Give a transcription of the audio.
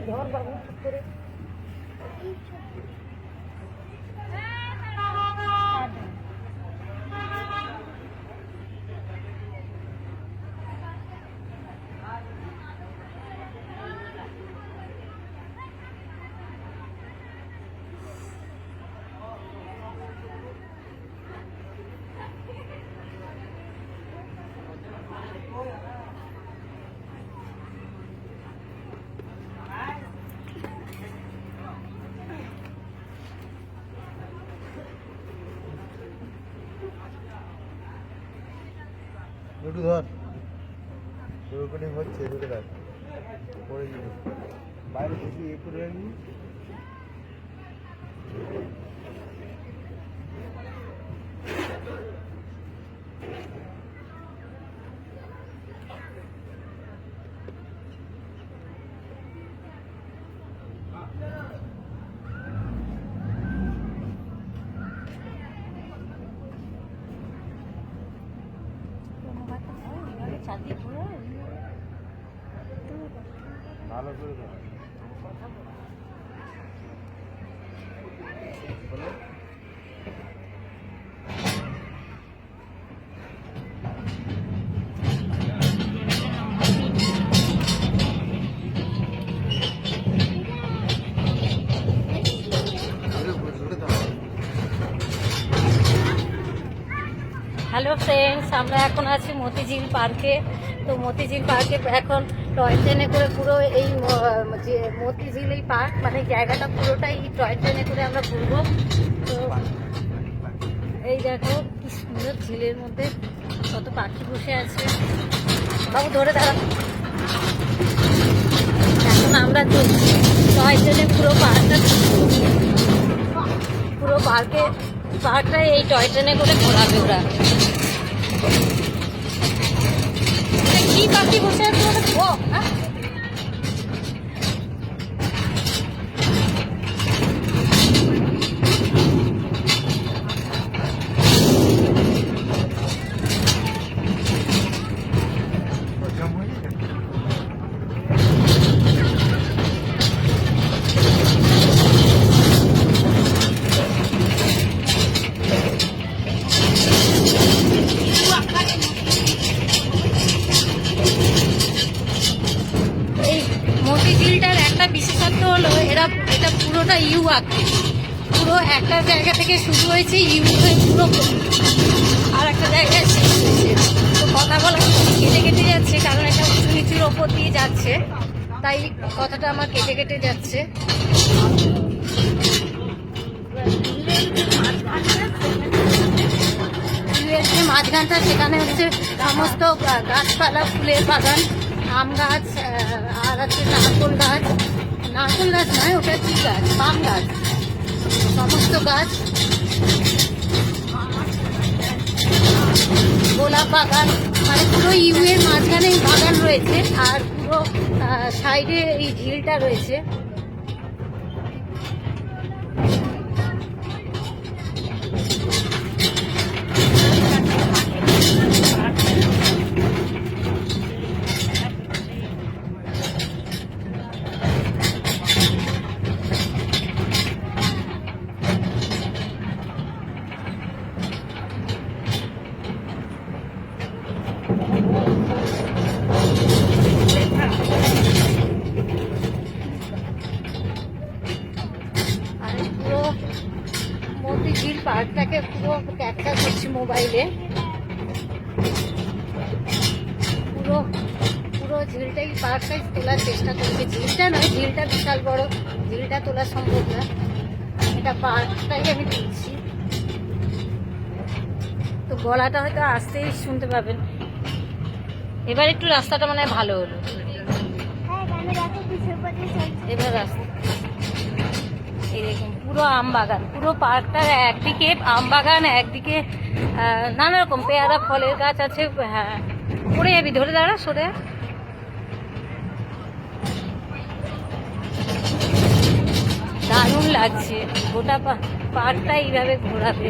ধর বাবু করে একটু ধর রেকর্ডিং হচ্ছে ঢুকে দেখ পরে দিবি বাইরে বেশি করে রাখবি ভালো করে ধর হ্যালো ফ্রেন্ডস, আমরা এখন আছি মতিঝিল পার্কে। তো মতিঝিল পার্কে এখন টয় ট্রেনে করে পুরো এই যে মতিঝিল এই পার্ক মানে জায়গাটা পুরোটাই টয় ট্রেনে করে আমরা ঘুরবো। তো এই দেখো কি সুন্দর ঝিলের মধ্যে কত পাখি বসে আছে। বাবু ধরে দাঁড়া। এখন আমরা টয় ট্রেনে পুরো পার্কটা এই টয় ট্রেনে করে ঘোরাবে ওরা। কি পাখি বসে আছে ও হ্যাঁ মতিঝিলটার একটা বিশেষত্ব হলো এটা পুরোটা ইউ আকৃতি। পুরো একটা জায়গা থেকে শুরু হয়েছে ইউ হয়ে পুরো আর একটা জায়গায় শেষ হয়েছে। তো কথা বলা কেটে কেটে যাচ্ছে, কারণ এটা উঁচু নিচুর ওপর দিয়ে যাচ্ছে, তাই কথাটা আমার কেটে কেটে যাচ্ছে। যে মাঝখানটা সেখানে হচ্ছে সমস্ত গাছপালা, ফুলের বাগান, আম গাছ আর আছে নারকোল গাছ নয়, ওটা কি গাছ, পাম গাছ, সমস্ত গাছ, গোলাপ বাগান, মানে পুরো ইউ এর মাঝখানে বাগান রয়েছে আর পুরো সাইডে এই ঝিলটা রয়েছে। মতিঝিল পার্কটাকে পুরো ক্যাপচার করছি মোবাইলে। পুরো ঝিলটাই পার্কটাই তোলার চেষ্টা করছি। ঝিলটা নয়, ঝিলটা বিশাল বড়, ঝিলটা তোলা সম্ভব না, এটা পার্কটাই আমি তুলছি। তো গলাটা হয়তো আসতেই শুনতে পাবেন। এবার একটু রাস্তাটা মানে ভালো হলো। এবার রাস্তা এই দেখুন পুরো আম বাগান, পুরো পার্কটার একদিকে আম বাগান, একদিকে নানা রকম পেয়ারা ফলের গাছ আছে। হ্যাঁ, পড়ে যাবি, ধরে দাঁড়া, সরে। দারুণ লাগছে, গোটা পার্কটা এইভাবে ঘোরাবে।